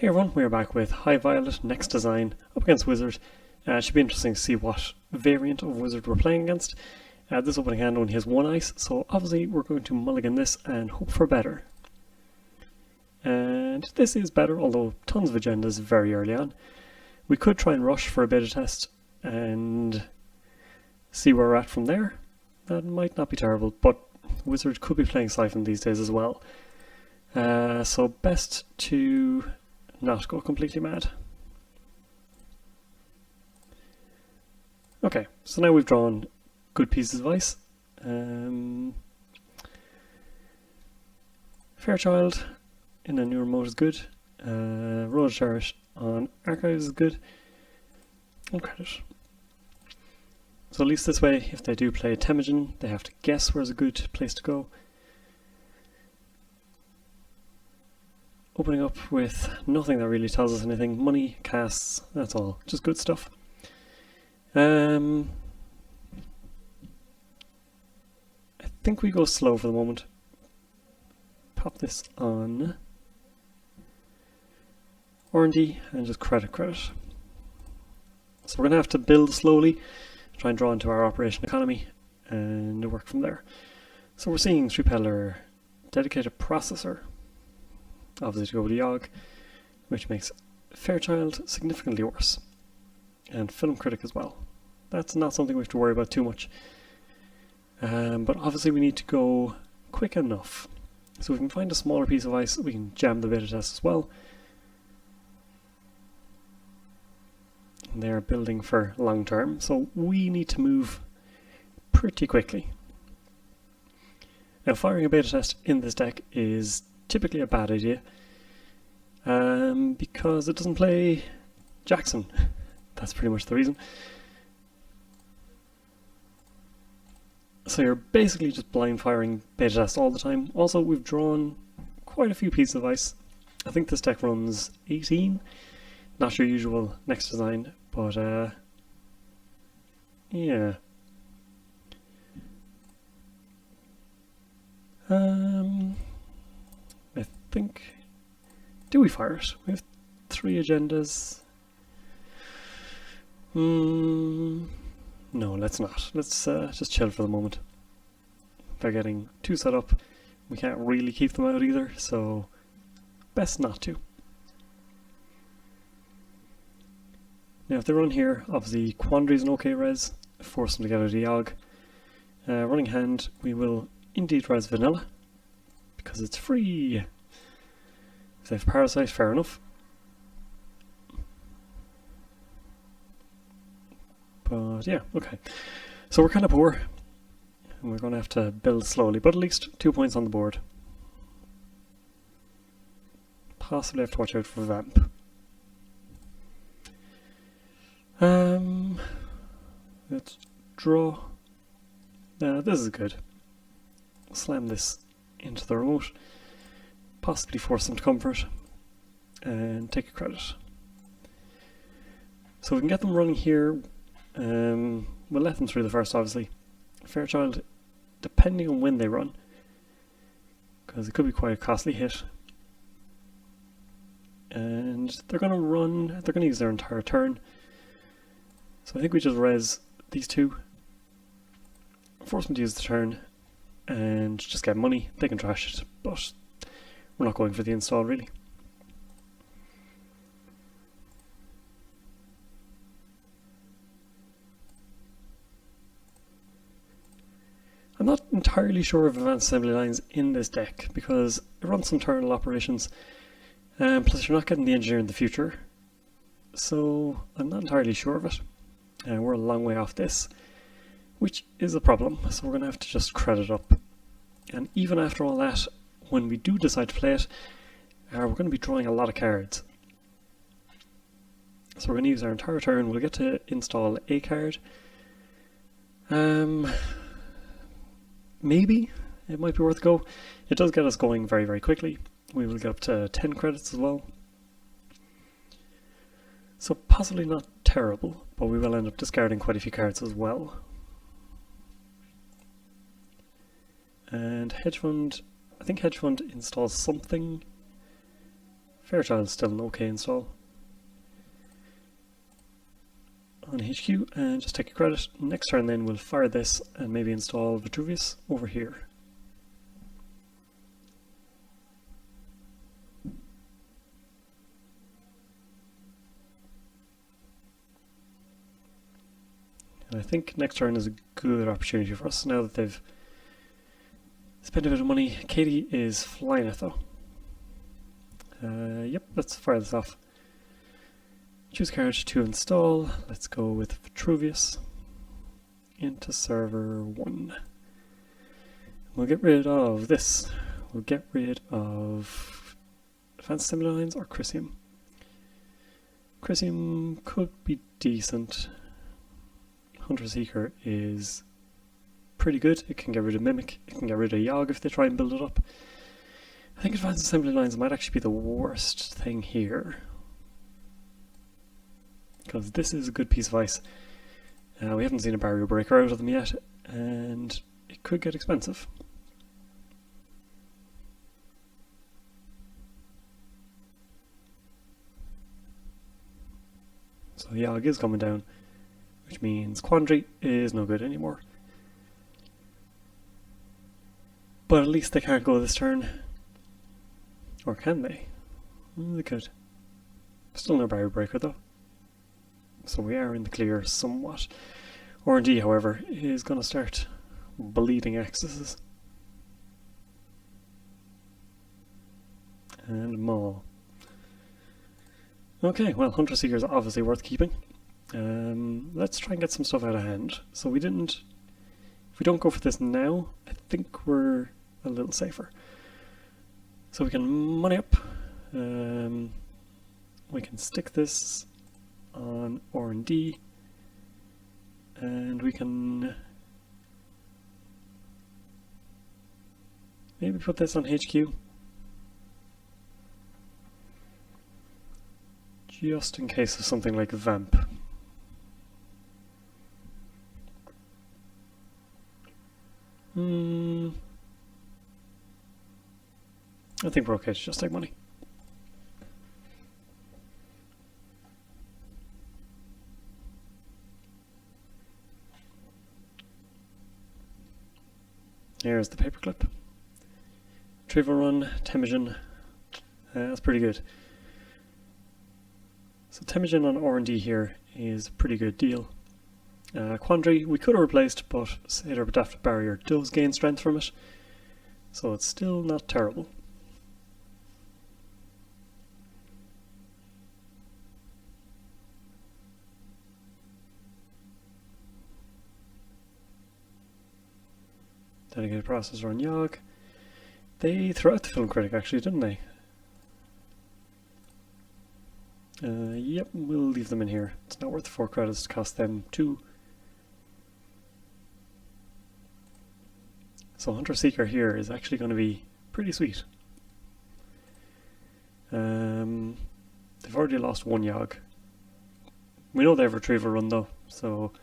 Hey everyone, we're back with High Violet next design up against Whizzard. It should be interesting to see what variant of Whizzard we're playing against. This opening hand only has one ice, so obviously we're going to mulligan this and hope for better. And this is better, although tons of agendas very early on. We could try and rush for a beta test and see where we're at from there. That might not be terrible, but Whizzard could be playing Siphon these days as well. So best to not go completely mad. Okay, so now we've drawn good pieces of ice. Fairchild in a newer mode is good. Road Cherish on Archives is good. And Credit. So at least this way, if they do play Temujin, they have to guess where's a good place to go. Opening up with nothing that really tells us anything. Money, casts, that's all. Just good stuff. I think we go slow for the moment. Pop this on R&D and just credit. So we're going to have to build slowly, try and draw into our operation economy and work from there. So we're seeing 3-peddler dedicated processor. Obviously to go with the Yogg, which makes Fairchild significantly worse. And Film Critic as well. That's not something we have to worry about too much. But obviously we need to go quick enough. So if we can find a smaller piece of ice, we can jam the beta test as well. And they're building for long term, so we need to move pretty quickly. Now firing a beta test in this deck is typically a bad idea because it doesn't play Jackson. That's pretty much the reason. So you're basically just blind firing beta tests all the time. Also, we've drawn quite a few pieces of ice. I think this deck runs 18. Not your usual next design, but yeah. I think, do we fire it? We have 3 agendas. No, let's not. Let's just chill for the moment. They're getting too set up. We can't really keep them out either, so best not to. Now if they run here, obviously Quandary is an okay res. Force them to get out of the Yogg. Running hand, we will indeed res Vanilla, because it's free. If they have Parasite, fair enough. But yeah, okay. So we're kind of poor, and we're going to have to build slowly, but at least 2 points on the board. Possibly have to watch out for Vamp. Let's draw. This is good. Slam this into the remote. Possibly force them to comfort and take a credit. So we can get them running here. We'll let them through the first, obviously. Fairchild, depending on when they run, because it could be quite a costly hit. And they're going to run, they're going to use their entire turn. So I think we just res these 2, force them to use the turn, and just get money. They can trash it, but we're not going for the install really. I'm not entirely sure of advanced assembly lines in this deck because it runs some terminal operations, plus you're not getting the engineer in the future, so I'm not entirely sure of it. We're a long way off this, which is a problem, so we're going to have to just credit up. And even after all that, when we do decide to play it, we're going to be drawing a lot of cards. So we're going to use our entire turn. We'll get to install a card. Maybe it might be worth a go. It does get us going very, very quickly. We will get up to 10 credits as well. So possibly not terrible, but we will end up discarding quite a few cards as well. And Hedge Fund, I think Hedge Fund installs something Fairchild's still an okay install. On HQ, and just take a credit. Next turn then we'll fire this and maybe install Vitruvius over here. And I think next turn is a good opportunity for us now that they've spent a bit of money. Katie is flying it though. Yep, let's fire this off. Choose card to install. Let's go with Vitruvius into server 1. We'll get rid of this. We'll get rid of Advanced Stimuli Lines or Chrysium. Chrysium could be decent. Hunter Seeker is pretty good. It can get rid of Mimic. It can get rid of Yogg if they try and build it up. I think Advanced Assembly Lines might actually be the worst thing here, because this is a good piece of ice. We haven't seen a barrier breaker out of them yet, and it could get expensive. So Yogg is coming down, which means Quandary is no good anymore. But at least they can't go this turn. Or can they? They could. Still no barrier breaker though. So we are in the clear somewhat. R&D, however, is going to start bleeding excesses. And Maul. Okay, well, Hunter Seeker is obviously worth keeping. Let's try and get some stuff out of hand. So we didn't... If we don't go for this now, I think we're a little safer. So we can money up. We can stick this on R&D, and we can maybe put this on HQ just in case of something like Vamp. I think we're okay to just take money. Here's the paperclip. Retrieval run, Temujin. That's pretty good. So Temujin on R&D here is a pretty good deal. Quandary we could have replaced, but Satyr Adaptive Barrier does gain strength from it, so it's still not terrible. Dedicated Processor on Yogg. They threw out the Film Critic actually, didn't they? Yep, we'll leave them in here. It's not worth 4 credits to cost them 2. So Hunter Seeker here is actually going to be pretty sweet. They've already lost 1 Yogg. We know they have Retrieval Run though, so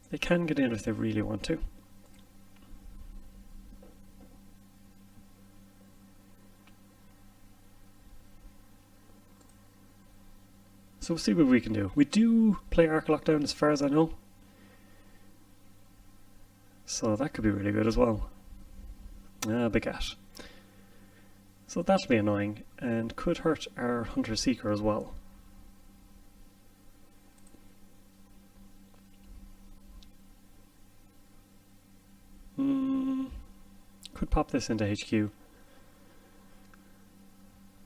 they can get in if they really want to. So we'll see what we can do. We do play Arc Lockdown as far as I know, so that could be really good as well. Big Cat. So that'll be annoying and could hurt our Hunter Seeker as well. Could pop this into HQ.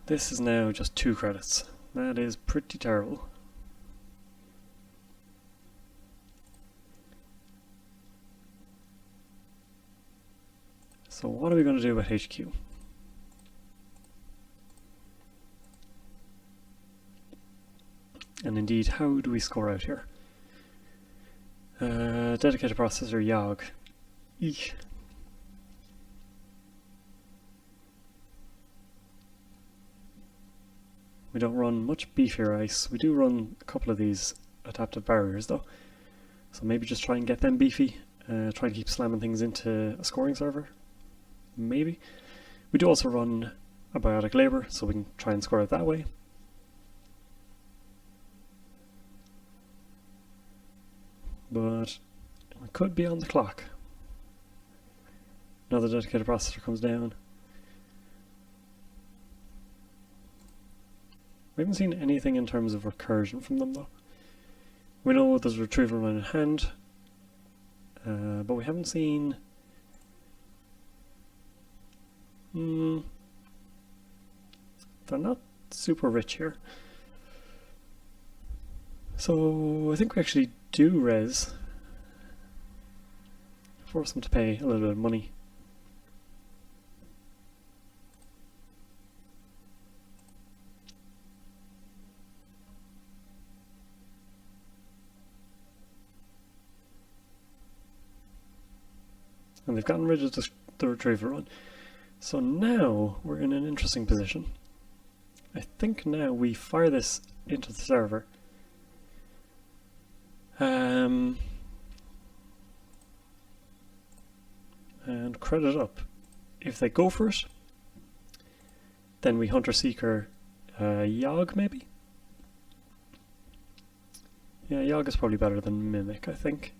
This is now just 2 credits. That is pretty terrible. So what are we going to do with HQ? And indeed, how do we score out here? Dedicated Processor Yogg. Eek. We don't run much beefier ice. We do run a couple of these adaptive barriers though. So maybe just try and get them beefy. Try and keep slamming things into a scoring server. Maybe. We do also run a biotic labor, so we can try and score it that way. But we could be on the clock. Another dedicated processor comes down. We haven't seen anything in terms of recursion from them though. We know there's a retrieval run in hand, but we haven't seen... they're not super rich here. So I think we actually do res. Force them to pay a little bit of money. And they've gotten rid of the retrieval run. So now we're in an interesting position. I think now we fire this into the server. And credit up. If they go for it, then we Hunter Seeker Yogg maybe? Yeah, Yogg is probably better than Mimic, I think.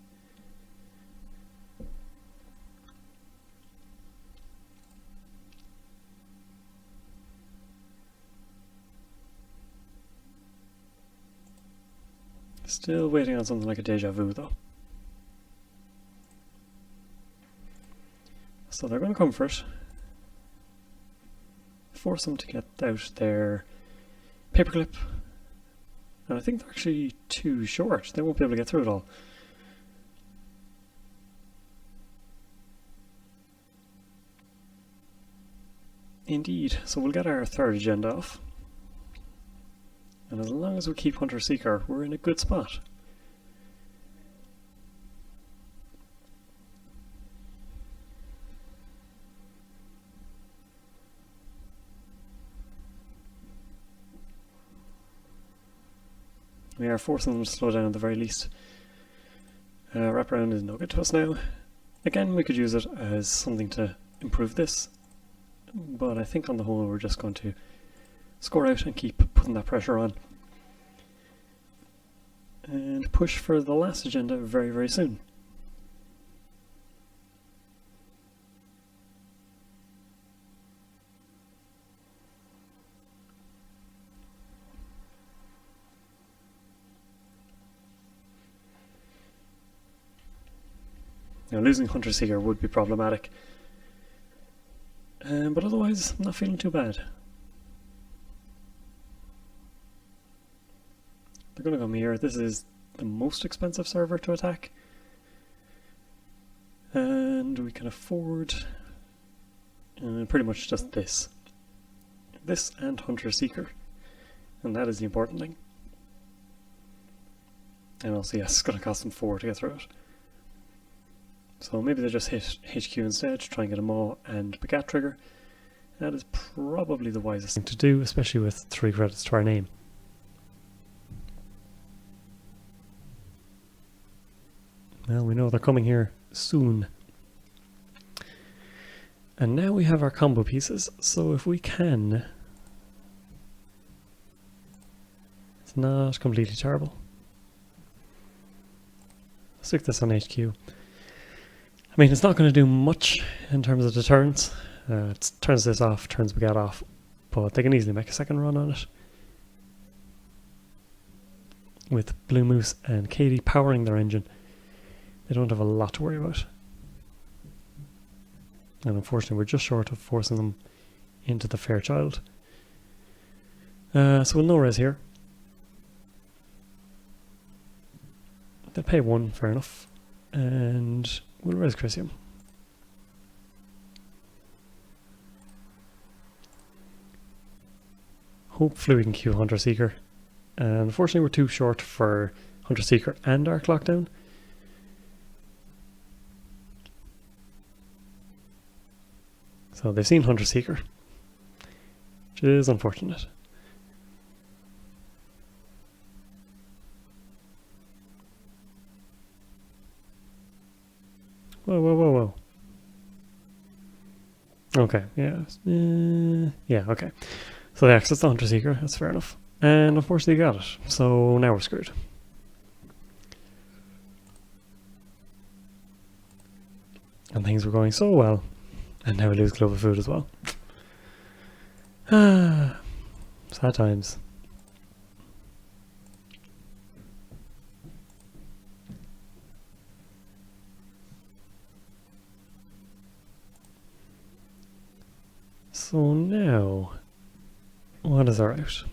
Still waiting on something like a Deja Vu though. So they're going to come for it. Force them to get out their paperclip. And I think they're actually too short. They won't be able to get through it all. Indeed. So we'll get our third agenda off. And as long as we keep Hunter Seeker, we're in a good spot. We are forcing them to slow down at the very least. Wraparound is no good to us now. Again, we could use it as something to improve this, but I think on the whole we're just going to score out and keep putting that pressure on. And push for the last agenda very, very soon. Now losing Hunter Seeker would be problematic, but otherwise I'm not feeling too bad. They're going to come here. This is the most expensive server to attack, and we can afford pretty much just this and Hunter Seeker, and that is the important thing. And also yes, it's going to cost them 4 to get through it. So maybe they just hit HQ instead to try and get a Maw and Begat trigger. That is probably the wisest thing to do, especially with 3 credits to our name. Well, we know they're coming here soon. And now we have our combo pieces, so if we can... It's not completely terrible. Stick this on HQ. I mean, it's not going to do much in terms of deterrence. It turns this off, turns Begat off, but they can easily make a second run on it. With Blue Moose and Katie powering their engine, they don't have a lot to worry about. And unfortunately, we're just short of forcing them into the Fairchild. So we'll no res here. They'll pay 1, fair enough. And we'll res Crisium. Hopefully we can queue Hunter Seeker. Unfortunately we're too short for Hunter Seeker and Arc Lockdown. So they've seen Hunter Seeker, which is unfortunate. Whoa, whoa, whoa, whoa. Okay, yeah. Yeah, okay. So the access the Hunter Seeker, that's fair enough. And unfortunately got it. So now we're screwed. And things were going so well. And now we lose global food as well. Ah, sad times. So now, what is our route?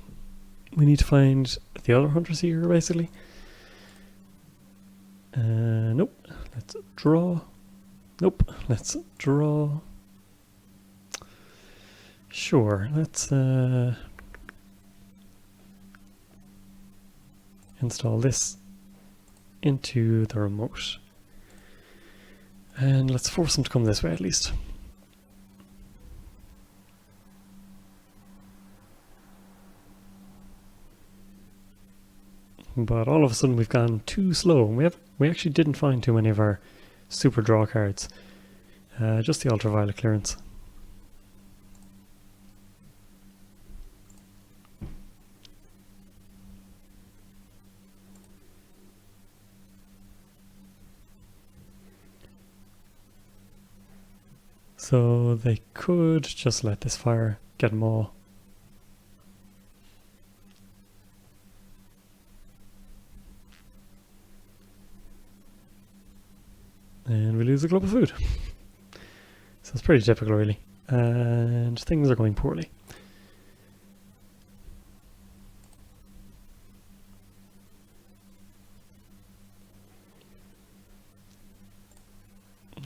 We need to find the other Hunter Seeker, basically. Nope. Let's draw. Nope. Let's draw. Sure. Let's install this into the remote. And let's force them to come this way at least. But all of a sudden we've gone too slow. We actually didn't find too many of our super draw cards. Just the ultraviolet clearance. So they could just let this fire get them all. And we lose the global food. So it's pretty typical really. And things are going poorly.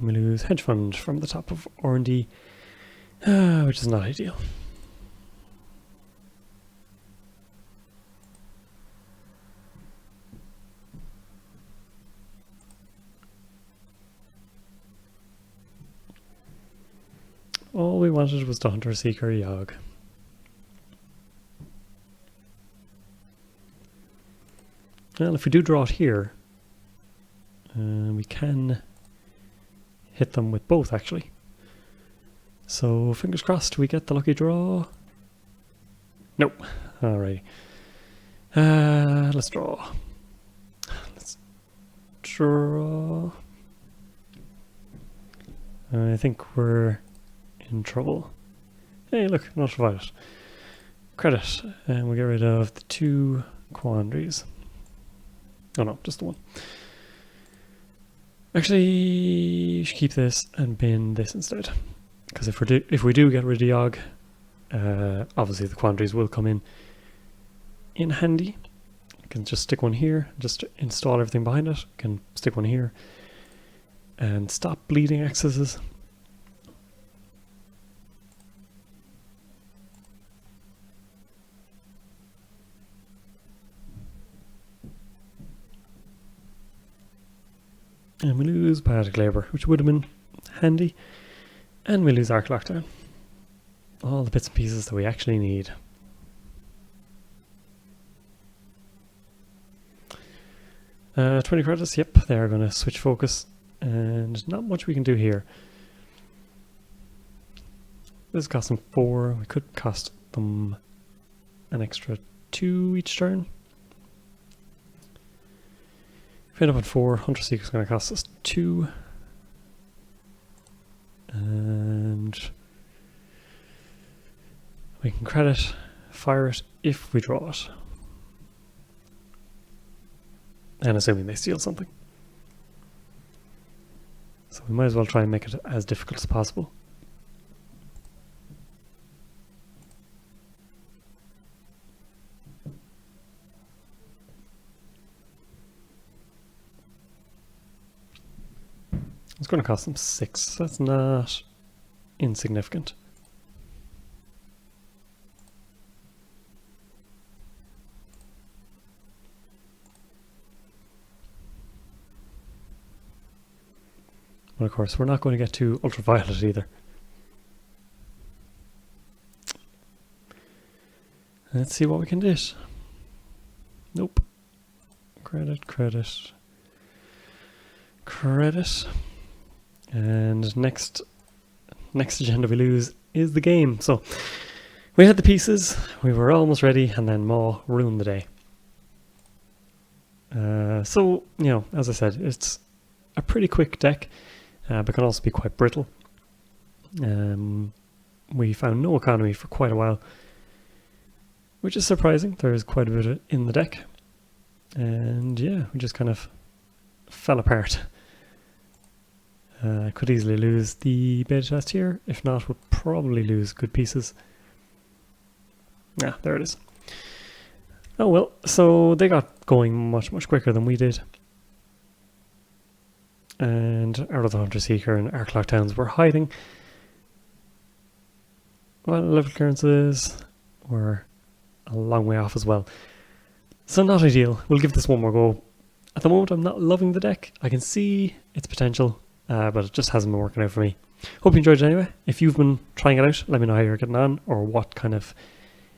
We lose hedge fund from the top of R&D, which is not ideal. All we wanted was the Hunter Seeker Yogg. Well, if we do draw it here, we can hit them with both actually. So fingers crossed we get the lucky draw. Nope. Alright. Let's draw. Let's draw. I think we're in trouble. Hey, look, not violet. Credit, and we get rid of the 2 quandaries. Oh no, just the 1. Actually, you should keep this and bin this instead. Because if we do get rid of Yogg, obviously the quandaries will come in handy. You can just stick one here, just install everything behind it. You can stick one here and stop bleeding accesses. And we lose biotic labour, which would have been handy. And we lose arc lockdown. All the bits and pieces that we actually need. Uh, 20 credits, yep, they are going to switch focus. And not much we can do here. This cost them 4. We could cost them an extra 2 each turn. If we end up at 4, Hunter Seeker is going to cost us 2. And we can credit, fire it if we draw it. And assuming they steal something. So we might as well try and make it as difficult as possible. It's going to cost them 6. That's not insignificant. But of course, we're not going to get to ultraviolet either. Let's see what we can do. Nope. Credit, credit, credit. And next next agenda we lose is the game. So we had the pieces, we were almost ready, and then Maw ruined the day. So, you know, as I said, it's a pretty quick deck, but can also be quite brittle. We found no economy for quite a while, which is surprising. There is quite a bit in the deck. And yeah, we just kind of fell apart. Could easily lose the beta test here. If not, would probably lose good pieces. Yeah, there it is. Oh well, so they got going much quicker than we did. And Out of the Hunter Seeker and Arklock Towns were hiding. Well, level clearances were a long way off as well. So not ideal. We'll give this one more go. At the moment I'm not loving the deck. I can see its potential, but it just hasn't been working out for me. Hope you enjoyed it anyway. If you've been trying it out, let me know how you're getting on or what kind of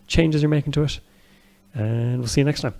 changes you're making to it. And we'll see you next time.